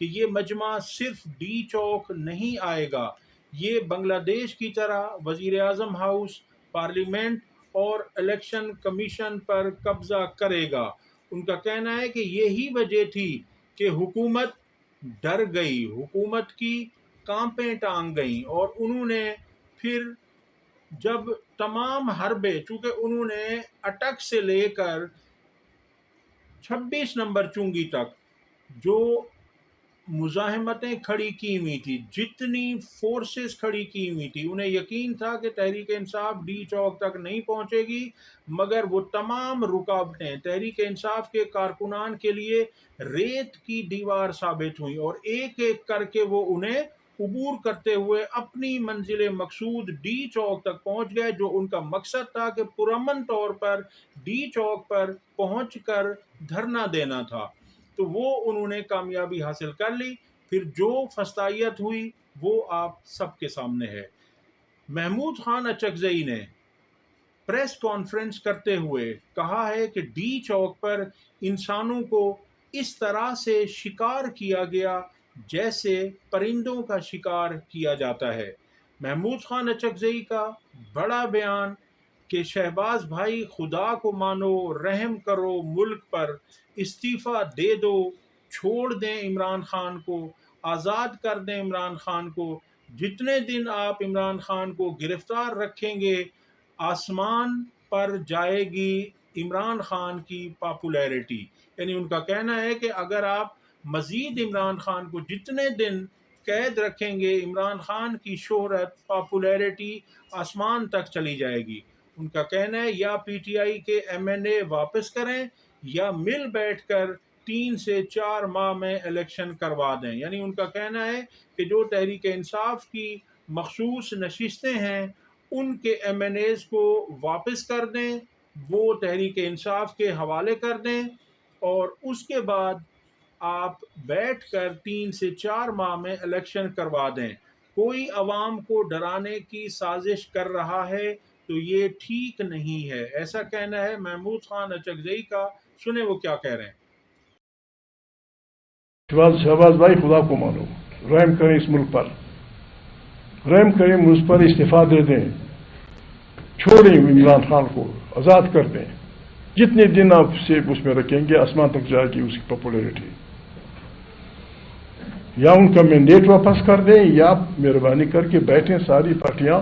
کہ یہ مجمع صرف ڈی چوک نہیں آئے گا، یہ بنگلہ دیش کی طرح وزیر اعظم ہاؤس، پارلیمنٹ اور الیکشن کمیشن پر قبضہ کرے گا۔ ان کا کہنا ہے کہ یہی وجہ تھی کہ حکومت ڈر گئی، حکومت کی کانپیں ٹانگ گئیں، اور انہوں نے پھر جب تمام حربے، چونکہ انہوں نے اٹک سے لے کر 26 نمبر چونگی تک جو مزاحمتیں کھڑی کی ہوئی تھی، جتنی فورسز کھڑی کی ہوئی تھی، انہیں یقین تھا کہ تحریک انصاف ڈی چوک تک نہیں پہنچے گی، مگر وہ تمام رکاوٹیں تحریک انصاف کے کارکنان کے لیے ریت کی دیوار ثابت ہوئیں، اور ایک ایک کر کے وہ انہیں عبور کرتے ہوئے اپنی منزل مقصود ڈی چوک تک پہنچ گئے، جو ان کا مقصد تھا کہ پرامن طور پر ڈی چوک پر پہنچ کر دھرنا دینا تھا۔ تو وہ انہوں نے کامیابی حاصل کر لی۔ پھر جو فسطائیت ہوئی وہ آپ سب کے سامنے ہے۔ محمود خان اچکزئی نے پریس کانفرنس کرتے ہوئے کہا ہے کہ ڈی چوک پر انسانوں کو اس طرح سے شکار کیا گیا جیسے پرندوں کا شکار کیا جاتا ہے۔ محمود خان اچکزئی کا بڑا بیان کہ شہباز بھائی خدا کو مانو، رحم کرو ملک پر، استعفیٰ دے دو، چھوڑ دیں عمران خان کو، آزاد کر دیں عمران خان کو، جتنے دن آپ عمران خان کو گرفتار رکھیں گے آسمان پر جائے گی عمران خان کی پاپولیرٹی۔ یعنی ان کا کہنا ہے کہ اگر آپ مزید عمران خان کو جتنے دن قید رکھیں گے، عمران خان کی شہرت، پاپولیرٹی آسمان تک چلی جائے گی۔ ان کا کہنا ہے یا پی ٹی آئی کے ایم این اے واپس کریں یا مل بیٹھ کر 3 سے 4 ماہ میں الیکشن کروا دیں۔ یعنی ان کا کہنا ہے کہ جو تحریک انصاف کی مخصوص نشستیں ہیں ان کے ایم این ایز کو واپس کر دیں، وہ تحریک انصاف کے حوالے کر دیں، اور اس کے بعد آپ بیٹھ کر 3 سے 4 ماہ میں الیکشن کروا دیں۔ کوئی عوام کو ڈرانے کی سازش کر رہا ہے تو یہ ٹھیک نہیں ہے، ایسا کہنا ہے محمود خان اچکزئی کا۔ سنیں وہ کیا کہہ رہے ہیں۔ شہباز بھائی خدا کو مانو، رحم کریں اس ملک پر، رحم کریں ملک پر، استعفیٰ دے دیں، چھوڑیں عمران خان کو، آزاد کر دیں۔ جتنے دن آپ سے اس میں رکھیں گے آسمان تک جائے گی اس کی پاپولیرٹی۔ یا ان کا مینڈیٹ واپس کر دیں یا مہربانی کر کے بیٹھیں ساری پارٹیاں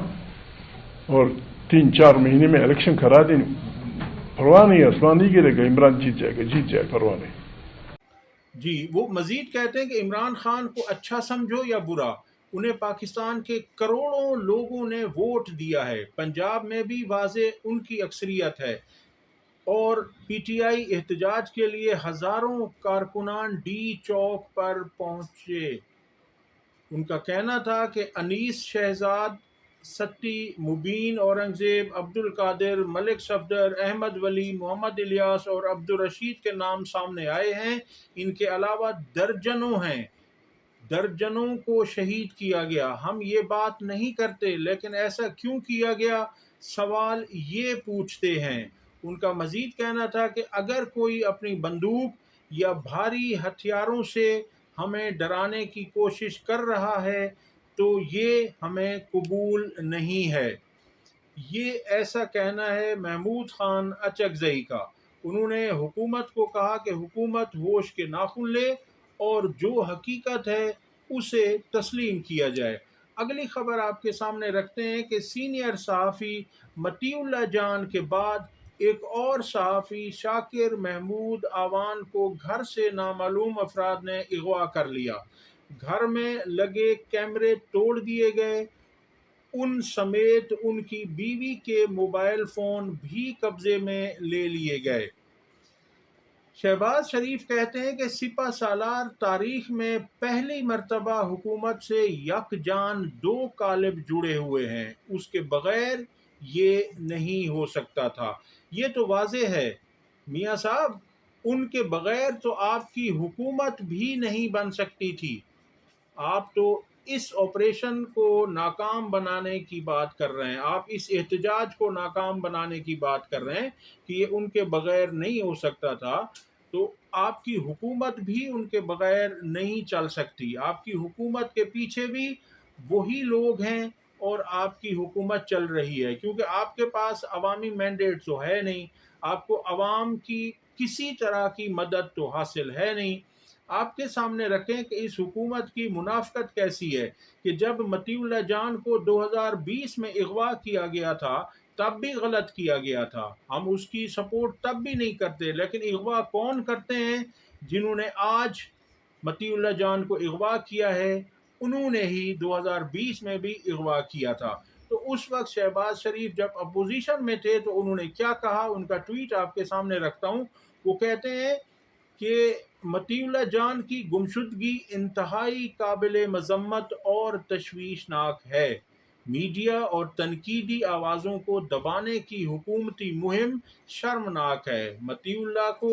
اور 3-4 مہینے میں الیکشن کرا دیں۔ پرواہ نہیں، آسمان نہیں گرے گا، عمران جیت جائے گا، جیت جائے، پرواہ نہیں۔ جی، وہ مزید کہتے ہیں کہ عمران خان کو اچھا سمجھو یا برا، انہیں پاکستان کے کروڑوں لوگوں نے ووٹ دیا ہے، پنجاب میں بھی واضح ان کی اکثریت ہے، اور پی ٹی آئی احتجاج کے لیے ہزاروں کارکنان ڈی چوک پر پہنچے۔ ان کا کہنا تھا کہ انیس شہزاد، ستی، مبین اورنگزیب، عبد القادر، ملک صفدر، احمد ولی، محمد الیاس اور عبد الرشید کے نام سامنے آئے ہیں۔ ان کے علاوہ درجنوں ہیں، درجنوں کو شہید کیا گیا۔ ہم یہ بات نہیں کرتے، لیکن ایسا کیوں کیا گیا، سوال یہ پوچھتے ہیں۔ ان کا مزید کہنا تھا کہ اگر کوئی اپنی بندوق یا بھاری ہتھیاروں سے ہمیں ڈرانے کی کوشش کر رہا ہے تو یہ ہمیں قبول نہیں ہے۔ یہ ایسا کہنا ہے محمود خان اچکزئی کا۔ انہوں نے حکومت کو کہا کہ حکومت ہوش کے ناخن لے اور جو حقیقت ہے اسے تسلیم کیا جائے۔ اگلی خبر آپ کے سامنے رکھتے ہیں کہ سینئر صحافی مطیع اللہ جان کے بعد ایک اور صحافی شاکر محمود آوان کو گھر سے نامعلوم افراد نے اغوا کر لیا۔ گھر میں لگے کیمرے توڑ دیے گئے، ان سمیت ان کی بیوی کے موبائل فون بھی قبضے میں لے لیے گئے۔ شہباز شریف کہتے ہیں کہ سپہ سالار تاریخ میں پہلی مرتبہ حکومت سے یکجان 2 کالب جڑے ہوئے ہیں، اس کے بغیر یہ نہیں ہو سکتا تھا۔ یہ تو واضح ہے میاں صاحب، ان کے بغیر تو آپ کی حکومت بھی نہیں بن سکتی تھی۔ آپ تو اس آپریشن کو ناکام بنانے کی بات کر رہے ہیں، آپ اس احتجاج کو ناکام بنانے کی بات کر رہے ہیں کہ یہ ان کے بغیر نہیں ہو سکتا تھا۔ تو آپ کی حکومت بھی ان کے بغیر نہیں چل سکتی. آپ کی حکومت کے پیچھے بھی وہی لوگ ہیں اور آپ کی حکومت چل رہی ہے، کیونکہ آپ کے پاس عوامی مینڈیٹ تو ہے نہیں، آپ کو عوام کی کسی طرح کی مدد تو حاصل ہے نہیں. آپ کے سامنے رکھیں کہ اس حکومت کی منافقت کیسی ہے کہ جب مطیع اللہ جان کو 2020 میں اغوا کیا گیا تھا تب بھی غلط کیا گیا تھا، ہم اس کی سپورٹ تب بھی نہیں کرتے، لیکن اغوا کون کرتے ہیں؟ جنہوں نے آج مطیع اللہ جان کو اغوا کیا ہے انہوں نے ہی 2020 میں بھی اغوا کیا تھا. تو اس وقت شہباز شریف جب اپوزیشن میں تھے تو انہوں نے کیا کہا، ان کا ٹویٹ آپ کے سامنے رکھتا ہوں. وہ کہتے ہیں کہ مطیع اللہ جان کی گمشدگی انتہائی قابل مذمت اور تشویشناک ہے. میڈیا اور تنقیدی آوازوں کو دبانے کی حکومتی مہم شرمناک ہے. مطیع اللہ کو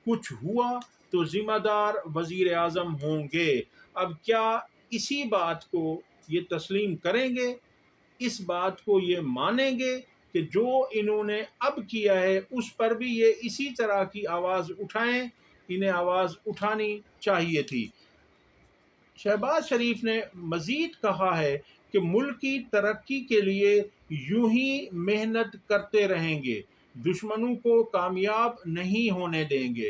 کچھ ہوا تو ذمہ دار وزیر اعظم ہوں گے. اب کیا اسی بات کو یہ تسلیم کریں گے، اس بات کو یہ مانیں گے کہ جو انہوں نے اب کیا ہے اس پر بھی یہ اسی طرح کی آواز اٹھائیں؟ انہیں آواز اٹھانی چاہیے تھی. شہباز شریف نے مزید کہا ہے کہ ملک کی ترقی کے لیے یوں ہی محنت کرتے رہیں گے، دشمنوں کو کامیاب نہیں ہونے دیں گے.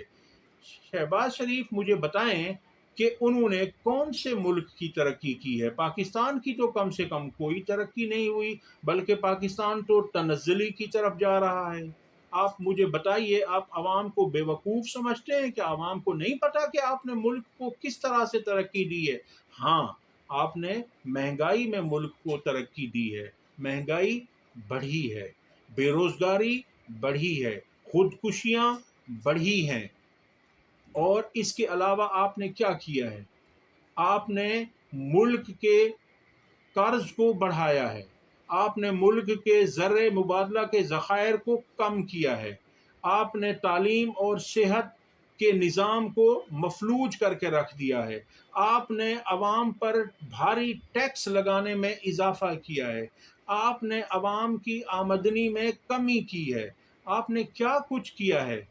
شہباز شریف مجھے بتائیں کہ انہوں نے کون سے ملک کی ترقی کی ہے؟ پاکستان کی تو کم سے کم کوئی ترقی نہیں ہوئی، بلکہ پاکستان تو تنزلی کی طرف جا رہا ہے. آپ مجھے بتائیے، آپ عوام کو بے وقوف سمجھتے ہیں کہ عوام کو نہیں پتا کہ آپ نے ملک کو کس طرح سے ترقی دی ہے؟ ہاں، آپ نے مہنگائی میں ملک کو ترقی دی ہے، مہنگائی بڑھی ہے، بے روزگاری بڑھی ہے، خودکشیاں بڑھی ہیں. اور اس کے علاوہ آپ نے کیا کیا ہے؟ آپ نے ملک کے قرض کو بڑھایا ہے، آپ نے ملک کے زر مبادلہ کے ذخائر کو کم کیا ہے، آپ نے تعلیم اور صحت کے نظام کو مفلوج کر کے رکھ دیا ہے، آپ نے عوام پر بھاری ٹیکس لگانے میں اضافہ کیا ہے، آپ نے عوام کی آمدنی میں کمی کی ہے. آپ نے کیا کچھ کیا ہے؟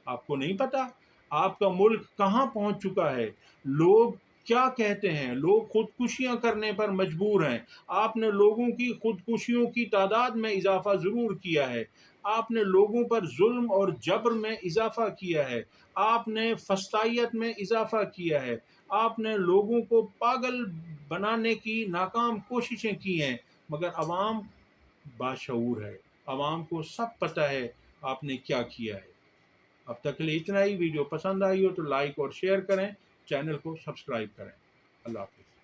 آپ کو نہیں پتا آپ کا ملک کہاں پہنچ چکا ہے؟ لوگ کیا کہتے ہیں؟ لوگ خودکشیاں کرنے پر مجبور ہیں. آپ نے لوگوں کی خودکشیوں کی تعداد میں اضافہ ضرور کیا ہے، آپ نے لوگوں پر ظلم اور جبر میں اضافہ کیا ہے، آپ نے فسطائیت میں اضافہ کیا ہے، آپ نے لوگوں کو پاگل بنانے کی ناکام کوششیں کی ہیں، مگر عوام باشعور ہے، عوام کو سب پتہ ہے آپ نے کیا کیا ہے. اب تک کے لیے اتنا ہی. ویڈیو پسند آئی ہو تو لائک اور شیئر کریں، چینل کو سبسکرائب کریں. اللہ حافظ.